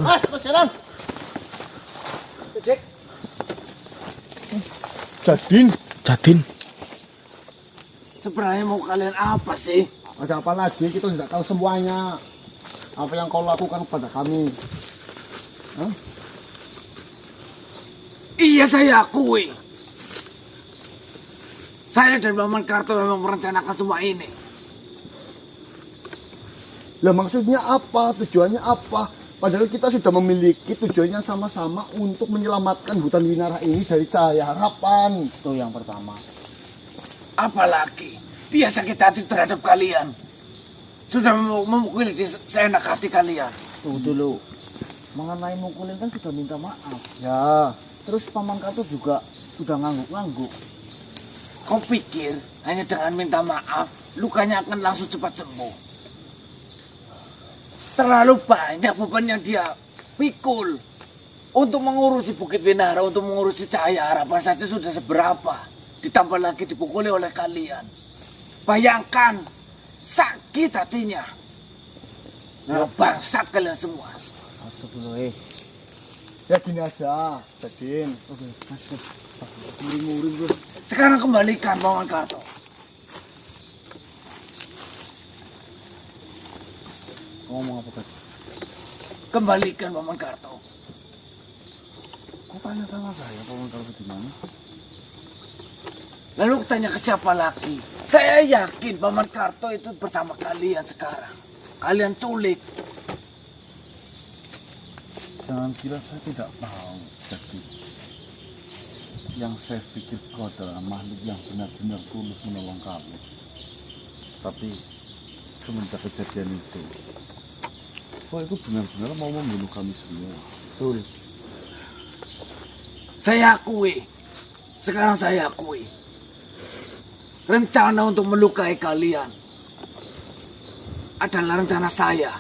Mas sekarang. Cek. Jadin. Sebenarnya mau kalian apa sih? Ada apa lagi? Kita tidak tahu semuanya. Apa yang kau lakukan pada kami? Hah? Iya, saya akui. Saya dan Paman Karto memang merencanakan semua ini. Lah maksudnya apa? Tujuannya apa? Padahal kita sudah memiliki tujuannya sama-sama untuk menyelamatkan hutan Winara ini dari cahaya harapan. Itu yang pertama. Apalagi dia sakit hati terhadap kalian. Sudah memukuli seenak hati kalian. Tunggu dulu. Mengenai mukulin kan sudah minta maaf. Ya, Terus Paman Karto juga sudah ngangguk-ngangguk. Kau pikir hanya dengan minta maaf lukanya akan langsung cepat sembuh? Terlalu banyak beban yang dia pikul. Untuk mengurusi Bukit Winara, untuk mengurusi cahaya harapan saja sudah seberapa. Ditambah lagi dipukuli oleh kalian. Bayangkan, sakit hatinya. Ya bangsat kalian semua. Masuk dulu ya gini aja, Jadin. Oke, masuk. Muring-muring bro. Sekarang kembalikan Paman Karto. Ngomong apa tadi? Kembalikan Paman Karto. Kok tanya sama saya Paman Karto di mana? Lalu tanya ke siapa lagi? Saya yakin Paman Karto itu bersama kalian sekarang. Kalian culik. Jangan kira saya tidak tahu. Jadi yang saya pikir itu adalah makhluk yang benar-benar tulus menolong kamu. Tapi semenjak kejadian itu, kok itu benar-benar mau membunuh kami semua. Betul. Saya akui. Sekarang saya akui. Rencana untuk melukai kalian adalah rencana saya.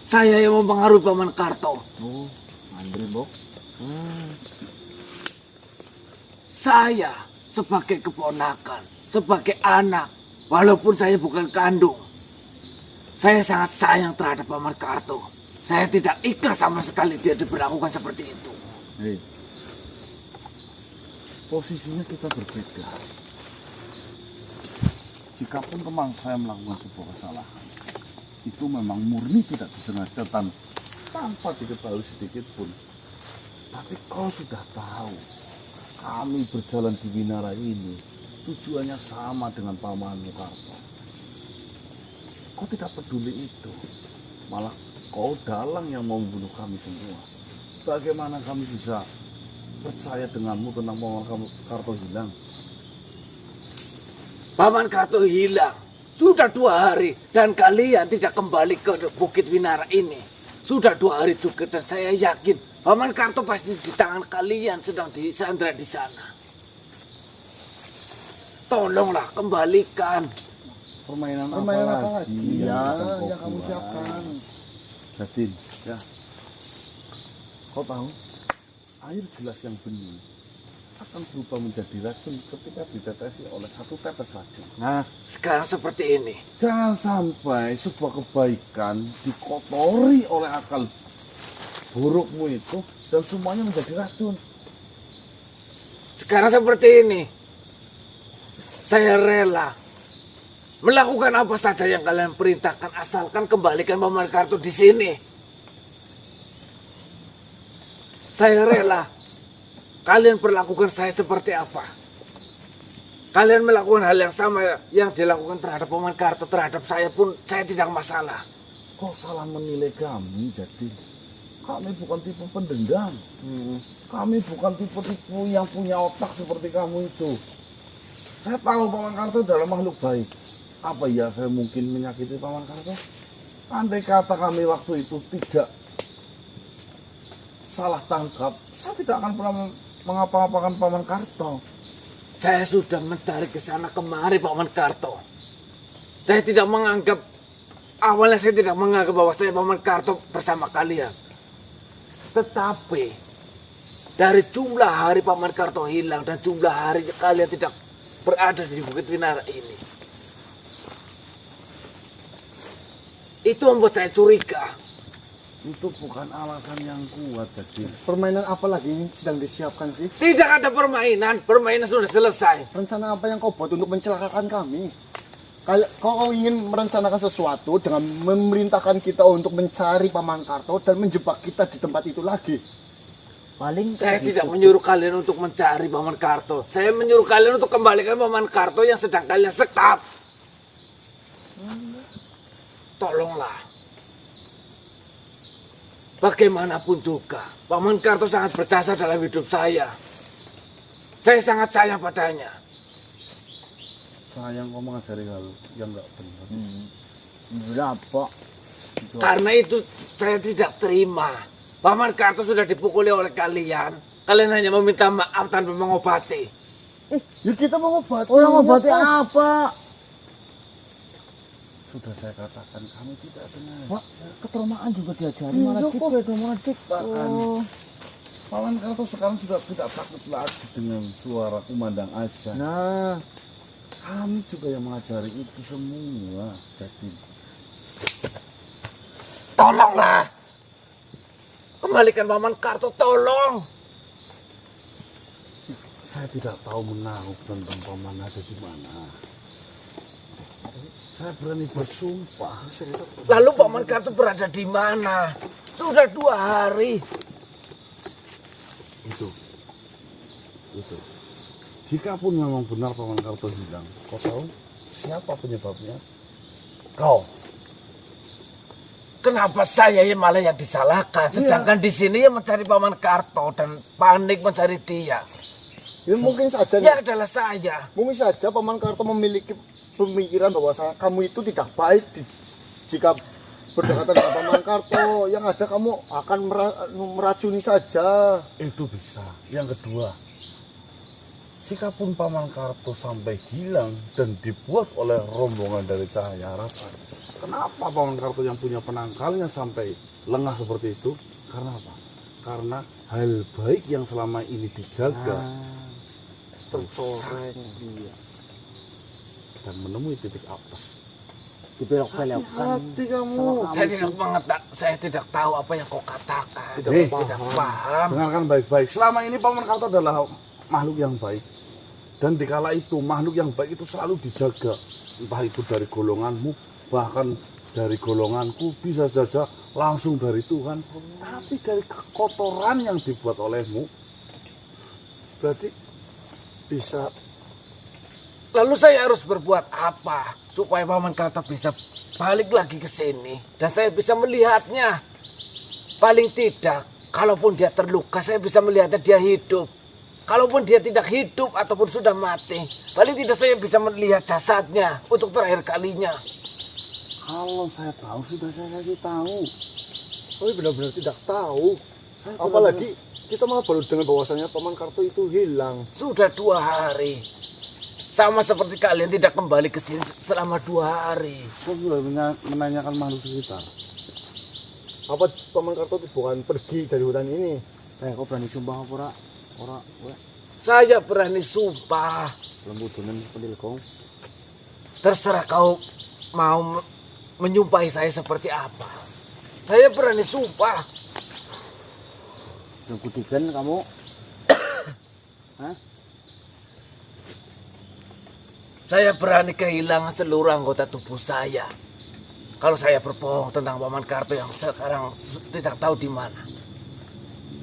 Saya yang mempengaruhi Paman Karto. Oh, Andre Bok. Saya sebagai keponakan, sebagai anak, walaupun saya bukan kandung, saya sangat sayang terhadap Paman Karto. Saya tidak ikhlas sama sekali dia diperlakukan seperti itu. Hei, posisinya kita berbeda. Jikapun teman saya melakukan sebuah kesalahan, itu memang murni tidak disengaja tanpa diketahui sedikit pun. Tapi kau sudah tahu, kami berjalan di Winara ini tujuannya sama dengan Pamanmu Karto. Kau tidak peduli itu, malah kau dalang yang mau membunuh kami semua. Bagaimana kami bisa percaya denganmu tentang Paman Karto hilang? Paman Karto hilang. Sudah 2 hari dan kalian tidak kembali ke Bukit Winara ini. Sudah 2 hari juga dan saya yakin Paman Karto pasti di tangan kalian sedang disandra di sana. Tolonglah kembalikan. Permainan apa lagi? Iya, yang kamu siapkan. Jadin, ya. Kau tahu, air gelas yang bening akan berubah menjadi racun ketika ditetesi oleh 1 tetes racun. Nah, sekarang seperti ini. Jangan sampai sebuah kebaikan dikotori oleh akal burukmu itu dan semuanya menjadi racun. Sekarang seperti ini. Saya rela melakukan apa saja yang kalian perintahkan asalkan kembalikan Paman Karto di sini. Saya rela. Kalian perlakukan saya seperti apa? Kalian melakukan hal yang sama yang dilakukan terhadap Paman Karto terhadap saya pun saya tidak masalah. Kau salah menilai kami, Jadin. Kami bukan tipe pendendam. Kami bukan tipe-tipe yang punya otak seperti kamu itu. Saya tahu Paman Karto adalah makhluk baik. Apa ya saya mungkin menyakiti Paman Karto? Andai kata kami waktu itu tidak salah tangkap, saya tidak akan pernah mengapa-ngapakan Paman Karto. Saya sudah mencari ke sana kemari Paman Karto. Saya tidak menganggap, awalnya saya tidak menganggap bahwa saya Paman Karto bersama kalian. Tetapi dari jumlah hari Paman Karto hilang dan jumlah hari kalian tidak berada di Bukit Winara ini, itu membuat saya curiga. Itu bukan alasan yang kuat, Jadil. Permainan apa lagi ini sedang disiapkan sih? Tidak ada permainan sudah selesai. Rencana apa yang kau buat untuk mencelakakan kami? Kau ingin merencanakan sesuatu dengan memerintahkan kita untuk mencari Paman Karto dan menjebak kita di tempat itu lagi. Paling Saya tidak menyuruh kalian untuk mencari Paman Karto. Saya menyuruh kalian untuk kembalikan Paman Karto yang sedang kalian sekap. Tolonglah. Bagaimanapun juga, Paman Karto sangat berjasa dalam hidup saya. Saya sangat sayang padanya. Sayang kau mengajari hal yang nggak benar. berapa? Karena itu saya tidak terima. Paman Karto sudah dipukuli oleh kalian. Kalian hanya meminta maaf tanpa mengobati. Ya kita mengobati. Orang ngobati apa? Sudah saya katakan kami tidak sengaja. Pak, ketermaan juga diajari malah Iya, gitu ya, malah gitu. Bahkan Paman Karto sekarang sudah tidak takut lagi dengan suara kumandang azan. Nah, Kami juga yang mengajari itu semua, Jadil. Tolonglah. Kembalikan Paman Karto, tolong. Saya tidak tahu menaruh tentang paman ada di mana. Saya berani bersumpah. Lalu Paman Karto berada di mana? Sudah 2 hari. Itu. Jikapun memang benar Paman Karto hilang, kau tahu siapa penyebabnya? Kau. Kenapa saya yang malah yang disalahkan? Sedangkan di sini yang mencari Paman Karto dan panik mencari dia. Ya mungkin saja. Ya adalah saya. Mungkin saja Paman Karto memiliki pemikiran bahwa kamu itu tidak baik jika berdekatan dengan Paman Karto. Yang ada kamu akan meracuni saja. Itu bisa. Yang kedua, jikapun Paman Karto sampai hilang dan dibuat oleh rombongan dari Cahaya Harapan, kenapa Paman Karto yang punya penangkalnya sampai lengah seperti itu? Karena apa? Karena hal baik yang selama ini dijaga Tercoreng. dan menemui titik apes. dibelok-belokkan. Hati kamu. Saya tidak tahu apa yang kau katakan. Tidak Tidak paham. Dengarkan baik-baik. Selama ini Paman Karto adalah makhluk yang baik. Dan dikala itu makhluk yang baik itu selalu dijaga. Entah itu dari golonganmu, bahkan dari golonganku, bisa saja langsung dari Tuhan. Tapi dari kekotoran yang dibuat olehmu, berarti bisa. Lalu saya harus berbuat apa supaya Paman Karto bisa balik lagi ke sini dan saya bisa melihatnya. Paling tidak, kalaupun dia terluka, saya bisa melihatnya dia hidup. Kalaupun dia tidak hidup ataupun sudah mati, paling tidak saya bisa melihat jasadnya untuk terakhir kalinya. Kalau saya tahu, sudah saya kasih tahu. Oh, benar-benar tidak tahu. Apalagi kita malah baru dengar bahwasanya Paman Karto itu hilang. Sudah 2 hari. Sama seperti kalian tidak kembali ke sini selama 2 hari. Kau sudah menanyakan makhluk sekitar. Apa Paman Karto itu bukan pergi dari hutan ini? Kau berani sumpah apa ora? Ora, Saya berani sumpah. lembutunan pendil kau. Terserah kau mau menyumpahi saya seperti apa. Saya berani sumpah. Yang kudikan kamu. Hah? Saya berani kehilangan seluruh anggota tubuh saya. Kalau saya berbohong tentang Paman Karto yang sekarang tidak tahu di mana.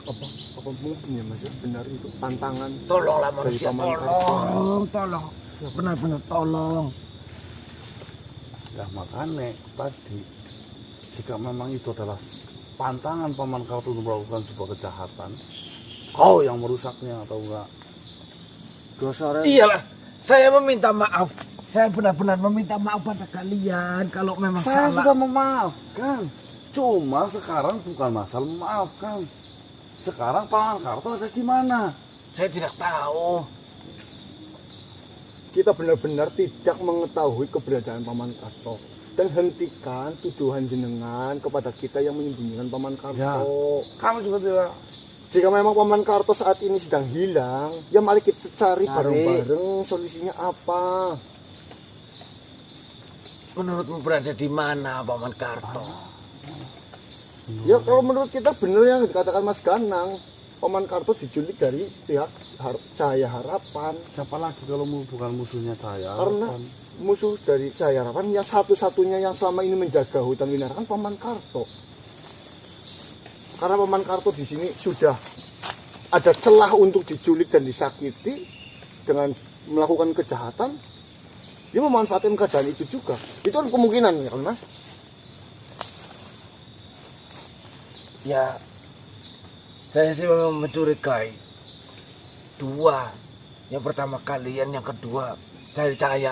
Apa mungkin ya Mas ya? Benar itu tantangan. Tolonglah manusia, Paman Karto. tolong. Benar-benar tolong. Ya makanya tadi, jika memang itu adalah pantangan Paman Karto untuk melakukan sebuah kejahatan, kau yang merusaknya atau enggak? Dosore. Iyalah, saya meminta maaf. Saya benar-benar meminta maaf pada kalian kalau memang Saya salah. sudah memaafkan. Cuma sekarang bukan masalah memaafkan. Sekarang Paman Karto ada di mana? Saya tidak tahu. Kita benar-benar tidak mengetahui keberadaan Paman Karto. Dan hentikan tuduhan jenengan kepada kita yang menyembunyikan Paman Karto. Ya. Kami juga tidak. Jika memang Paman Karto saat ini sedang hilang, ya mari kita cari Cari. bareng-bareng solusinya apa. Menurutmu berada di mana Paman Karto? Ya kalau menurut kita bener yang dikatakan Mas Ganang, Paman Karto diculik dari pihak Cahaya Harapan. Siapa lagi kalau bukan musuhnya saya? Karena musuh dari Cahaya Harapan yang satu-satunya yang selama ini menjaga hutan Winara kan Paman Karto. Karena Paman Karto di sini sudah ada celah untuk diculik dan disakiti dengan melakukan kejahatan, dia memanfaatkan keadaan itu juga. Itu kan kemungkinan ya kan Mas? Ya, saya sih memang mencurigai dua. Yang pertama kalian, yang kedua dari Cahaya